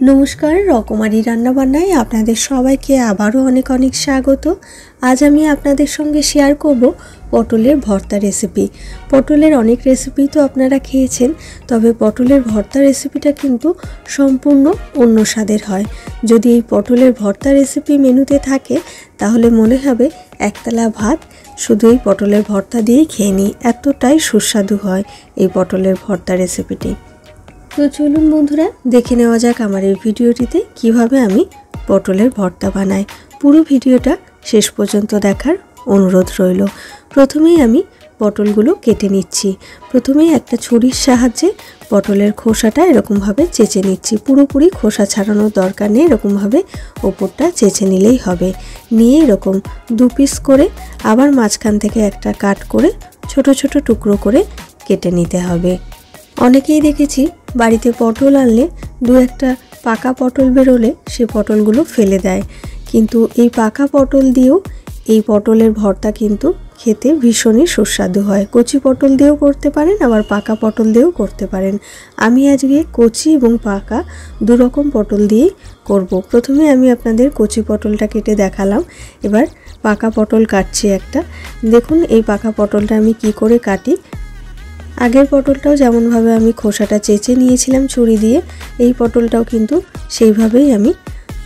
নমস্কার, রকমারি রান্নাবান্নায় আপনাদের সবাইকে আবারও অনেক অনেক স্বাগত। আজ আমি আপনাদের সঙ্গে শেয়ার করব পটলের ভর্তা রেসিপি। পটলের অনেক রেসিপি তো আপনারা খেয়েছেন, তবে পটলের ভর্তা রেসিপিটা কিন্তু সম্পূর্ণ অন্য স্বাদের হয়। যদি এই পটলের ভর্তা রেসিপি মেনুতে থাকে তাহলে মনে হবে একতলা ভাত শুধু এই পটলের ভর্তা দিয়েই খেয়ে নিই, এতটাই সুস্বাদু হয় এই পটলের ভর্তা রেসিপিটি। তো চলুন বন্ধুরা, দেখে নেওয়া যাক আমার এই ভিডিওটিতে কিভাবে আমি পটলের ভর্তা বানাই। পুরো ভিডিওটা শেষ পর্যন্ত দেখার অনুরোধ রইল। প্রথমেই আমি পটলগুলো কেটে নিচ্ছি। প্রথমেই একটা ছুরির সাহায্যে পটলের খোসাটা এরকমভাবে চেঁচে নিচ্ছি। পুরোপুরি খোসা ছাড়ানোর দরকার নেই, এরকমভাবে ওপরটা চেঁচে নিলেই হবে। নিয়ে এরকম 2 পিস করে আবার মাঝখান থেকে একটা কাট করে ছোট ছোট টুকরো করে কেটে নিতে হবে। অনেকেই দেখেছি বাড়িতে পটল আনলে 2-1টা পাকা পটল বেরোলে সে পটলগুলো ফেলে দেয়, কিন্তু এই পাকা পটল দিয়েও এই পটলের ভর্তা কিন্তু খেতে ভীষণই সুস্বাদু হয়। কচি পটল দিয়েও করতে পারেন, আবার পাকা পটল দিয়েও করতে পারেন। আমি আজকে কচি এবং পাকা 2 রকম পটল দিয়েই করব। প্রথমে আমি আপনাদের কচি পটলটা কেটে দেখালাম, এবার পাকা পটল কাটছি একটা। দেখুন এই পাকা পটলটা আমি কি করে কাটি। আগের পটলটাও যেমনভাবে আমি খোসাটা চেঁচে নিয়েছিলাম ছুরি দিয়ে, এই পটলটাও কিন্তু সেইভাবেই আমি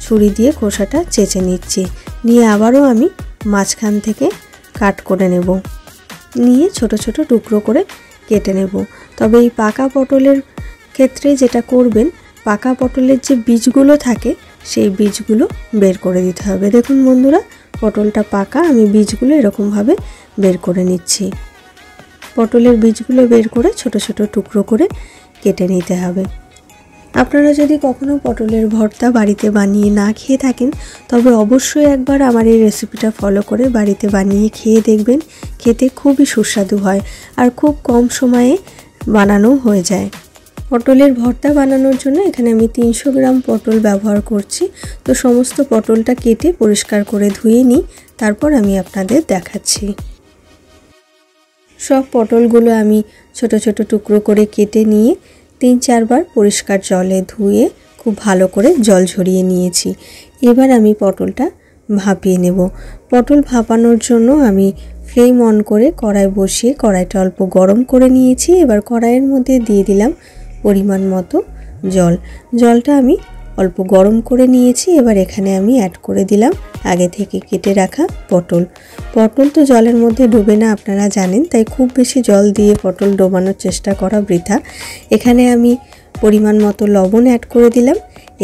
ছুরি দিয়ে খোসাটা চেঁচে নিচ্ছি। নিয়ে আবারও আমি মাঝখান থেকে কাট করে নেব, নিয়ে ছোট ছোট টুকরো করে কেটে নেব। তবে এই পাকা পটলের ক্ষেত্রে যেটা করবেন, পাকা পটলের যে বীজগুলো থাকে সেই বীজগুলো বের করে দিতে হবে। দেখুন বন্ধুরা, পটলটা পাকা, আমি বীজগুলো এরকমভাবে বের করে নিচ্ছি। পটলের বীজগুলো বের করে ছোট ছোট টুকরো করে কেটে নিতে হবে। আপনারা যদি কখনো পটলের ভর্তা বাড়িতে বানিয়ে না খেয়ে থাকেন, তবে অবশ্যই একবার আমার এই রেসিপিটা ফলো করে বাড়িতে বানিয়ে খেয়ে দেখবেন। খেতে খুবই সুস্বাদু হয় আর খুব কম সময়ে বানানো হয়ে যায়। পটলের ভর্তা বানানোর জন্য এখানে আমি 300 গ্রাম পটল ব্যবহার করছি। তো সমস্ত পটলটা কেটে পরিষ্কার করে ধুয়ে নিই, তারপর আমি আপনাদের দেখাচ্ছি। সব পটলগুলো আমি ছোট ছোট টুকরো করে কেটে নিয়ে 3-4 বার পরিষ্কার জলে ধুয়ে খুব ভালো করে জল ঝরিয়ে নিয়েছি। এবার আমি পটলটা ভাপিয়ে নেব। পটল ভাপানোর জন্য আমি ফ্লেম অন করে কড়াই বসিয়ে কড়াইটা অল্প গরম করে নিয়েছি। এবার কড়াইয়ের মধ্যে দিয়ে দিলাম পরিমাণ মতো জল। জলটা আমি অল্প গরম করে নিয়েছি। এবার এখানে আমি অ্যাড করে দিলাম আগে থেকে কেটে রাখা পটল। পটল তো জলের মধ্যে ডুবে না, আপনারা জানেন, তাই খুব বেশি জল দিয়ে পটল ডোবানোর চেষ্টা করা বৃথা। এখানে আমি পরিমাণ মতো লবণ অ্যাড করে দিলাম।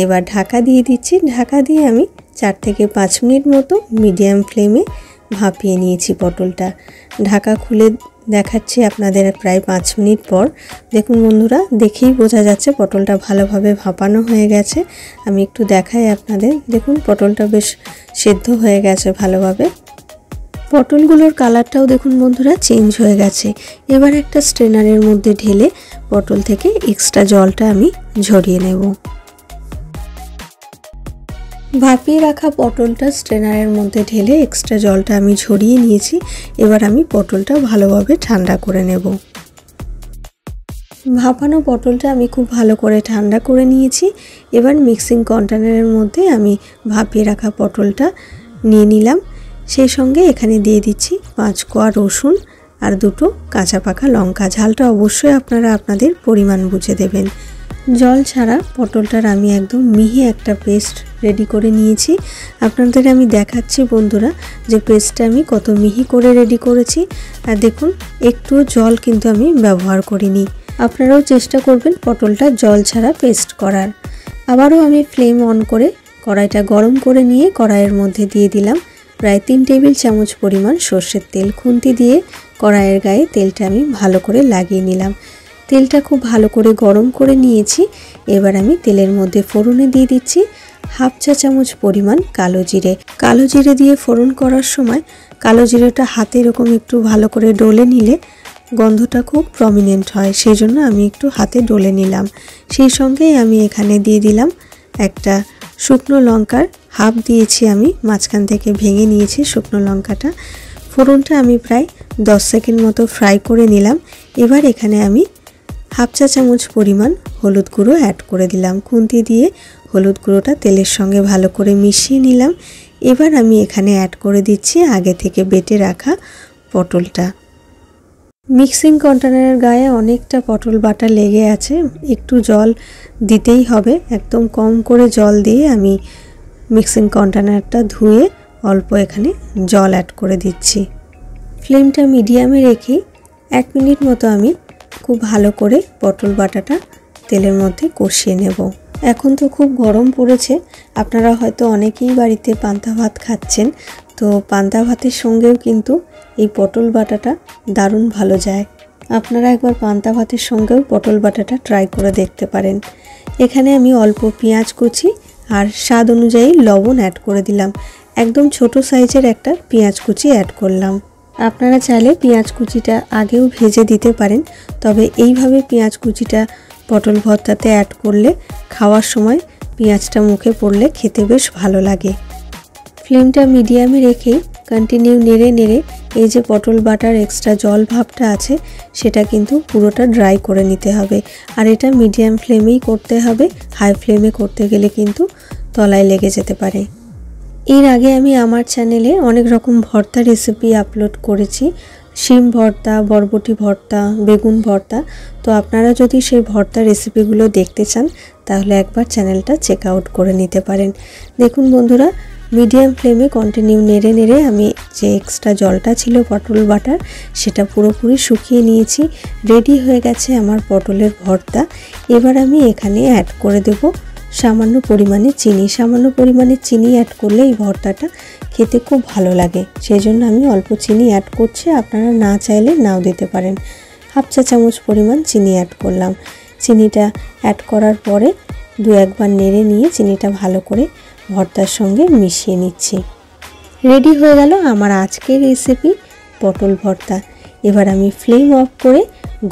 এবার ঢাকা দিয়ে দিচ্ছি। ঢাকা দিয়ে আমি 4 থেকে 5 মিনিট মতো মিডিয়াম ফ্লেমে ভাপিয়ে নিয়েছি পটলটা। ঢাকা খুলে দেখাচ্ছি আপনাদের প্রায় 5 মিনিট পর। দেখুন বন্ধুরা, দেখেই বোঝা যাচ্ছে পটলটা ভালোভাবে ভাপানো হয়ে গেছে। আমি একটু দেখাই আপনাদের। দেখুন পটলটা বেশ সেদ্ধ হয়ে গেছে ভালোভাবে। পটলগুলোর কালারটাও দেখুন বন্ধুরা চেঞ্জ হয়ে গেছে। এবার একটা স্ট্রেনারের মধ্যে ঢেলে পটল থেকে এক্সট্রা জলটা আমি ঝরিয়ে নেব। ভাপিয়ে রাখা পটলটা স্ট্রেনারের মধ্যে ঢেলে এক্সট্রা জলটা আমি ঝরিয়ে নিয়েছি। এবার আমি পটলটা ভালোভাবে ঠান্ডা করে নেব। ভাপানো পটলটা আমি খুব ভালো করে ঠান্ডা করে নিয়েছি। এবার মিক্সিং কন্টেনারের মধ্যে আমি ভাপিয়ে রাখা পটলটা নিয়ে নিলাম। সেই সঙ্গে এখানে দিয়ে দিচ্ছি 5 কোয়া রসুন আর 2টো কাঁচা পাকা লঙ্কা। ঝালটা অবশ্যই আপনারা আপনাদের পরিমাণ বুঝে দেবেন। জল ছাড়া পটলটার আমি একদম মিহি একটা পেস্ট রেডি করে নিয়েছি। আপনাদের আমি দেখাচ্ছি বন্ধুরা যে পেস্টটা আমি কত মিহি করে রেডি করেছি। আর দেখুন একটু জল কিন্তু আমি ব্যবহার করিনি। আপনারাও চেষ্টা করবেন পটলটা জল ছাড়া পেস্ট করার। আবারও আমি ফ্লেম অন করে কড়াইটা গরম করে নিয়ে কড়াইয়ের মধ্যে দিয়ে দিলাম প্রায় 3 টেবিল চামচ পরিমাণ সর্ষের তেল। খুন্তি দিয়ে কড়াইয়ের গায়ে তেলটা আমি ভালো করে লাগিয়ে নিলাম। তেলটা খুব ভালো করে গরম করে নিয়েছি। এবার আমি তেলের মধ্যে ফোড়নে দিয়ে দিচ্ছি 1/2 চা চামচ পরিমাণ কালো জিরে। কালো জিরে দিয়ে ফোড়ন করার সময় কালো জিরেটা হাতে এরকম একটু ভালো করে ডলে নিলে গন্ধটা খুব প্রমিনেন্ট হয়, সেই জন্য আমি একটু হাতে ডলে নিলাম। সেই সঙ্গেই আমি এখানে দিয়ে দিলাম একটা শুকনো লঙ্কার হাফ দিয়েছি, আমি মাঝখান থেকে ভেঙে নিয়েছি শুকনো লঙ্কাটা। ফোড়নটা আমি প্রায় 10 সেকেন্ড মতো ফ্রাই করে নিলাম। এবার এখানে আমি হাফ চা চামচ পরিমাণ হলুদ গুঁড়ো অ্যাড করে দিলাম। খুন্তি দিয়ে হলুদ গুঁড়োটা তেলের সঙ্গে ভালো করে মিশিয়ে নিলাম। এবার আমি এখানে অ্যাড করে দিচ্ছি আগে থেকে বেটে রাখা পটলটা। মিক্সিং কন্টেনারের গায়ে অনেকটা পটল বাটা লেগে আছে, একটু জল দিতেই হবে। একদম কম করে জল দিয়ে আমি মিক্সিং কন্টেনারটা ধুয়ে অল্প এখানে জল অ্যাড করে দিচ্ছি। ফ্লেমটা মিডিয়ামে রেখে 1 মিনিট মতো আমি খুব ভালো করে পটল বাটাটা তেলের মধ্যে কষিয়ে নেব। এখন তো খুব গরম পড়েছে, আপনারা হয়তো অনেকেই বাড়িতে পান্তা ভাত খাচ্ছেন, তো পান্তা ভাতের সঙ্গেও কিন্তু এই পটল বাটাটা দারুণ ভালো যায়। আপনারা একবার পান্তা ভাতের সঙ্গেও পটল বাটাটা ট্রাই করে দেখতে পারেন। এখানে আমি অল্প পেঁয়াজ কুচি আর স্বাদ অনুযায়ী লবণ অ্যাড করে দিলাম। একদম ছোট সাইজের একটা পেঁয়াজ কুচি অ্যাড করলাম। আপনারা চাইলে পেঁয়াজ কুচিটা আগেও ভেজে দিতে পারেন, তবে এইভাবে পেঁয়াজ কুচিটা পটল ভর্তাতে অ্যাড করলে খাওয়ার সময় পেঁয়াজটা মুখে পড়লে খেতে বেশ ভালো লাগে। ফ্লেমটা মিডিয়ামে রেখেই কন্টিনিউ নেড়ে নেড়ে এই যে পটল বাটার এক্সট্রা জল ভাবটা আছে সেটা কিন্তু পুরোটা ড্রাই করে নিতে হবে। আর এটা মিডিয়াম ফ্লেমেই করতে হবে, হাই ফ্লেমে করতে গেলে কিন্তু তলায় লেগে যেতে পারে। এর আগে আমি আমার চ্যানেলে অনেক রকম ভর্তা রেসিপি আপলোড করেছি, শিম ভর্তা, বরবটি ভর্তা, বেগুন ভর্তা। তো আপনারা যদি সেই ভর্তা রেসিপিগুলো দেখতে চান তাহলে একবার চ্যানেলটা চেক আউট করে নিতে পারেন। দেখুন বন্ধুরা, মিডিয়াম ফ্লেমে কন্টিনিউ নেড়ে নেড়ে আমি যে এক্সট্রা জলটা ছিল পটল বাটার সেটা পুরোপুরি শুকিয়ে নিয়েছি। রেডি হয়ে গেছে আমার পটলের ভর্তা। এবার আমি এখানে অ্যাড করে দেব সামান্য পরিমাণে চিনি। সামান্য পরিমাণে চিনি অ্যাড করলে এই ভর্তাটা খেতে খুব ভালো লাগে, সেই জন্য আমি অল্প চিনি অ্যাড করছি। আপনারা না চাইলে নাও দিতে পারেন। হাফ চা চামচ পরিমাণ চিনি অ্যাড করলাম। চিনিটা অ্যাড করার পরে 2-1 বার নেড়ে নিয়ে চিনিটা ভালো করে ভর্তার সঙ্গে মিশিয়ে নিচ্ছি। রেডি হয়ে গেল আমার আজকের রেসিপি পটল ভর্তা। এবার আমি ফ্লেম অফ করে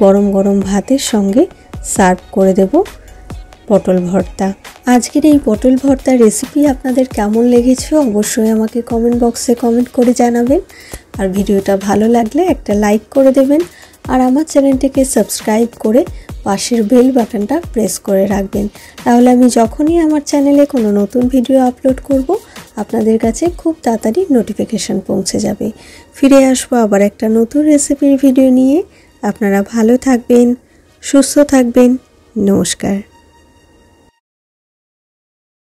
গরম গরম ভাতের সঙ্গে সার্ভ করে দেব পটল ভর্তা। আজকের এই পটল ভর্তার রেসিপি আপনাদের কেমন লেগেছে অবশ্যই আমাকে কমেন্ট বক্সে কমেন্ট করে জানাবেন। আর ভিডিওটা ভালো লাগলে একটা লাইক করে দেবেন, আর আমার চ্যানেলটিকে সাবস্ক্রাইব করে পাশের বেল বাটনটা প্রেস করে রাখবেন। তাহলে আমি যখনই আমার চ্যানেলে কোনো নতুন ভিডিও আপলোড করব আপনাদের কাছে খুব তাড়াতাড়ি নোটিফিকেশান পৌঁছে যাবে। ফিরে আসবো আবার একটা নতুন রেসিপির ভিডিও নিয়ে। আপনারা ভালো থাকবেন, সুস্থ থাকবেন। নমস্কার।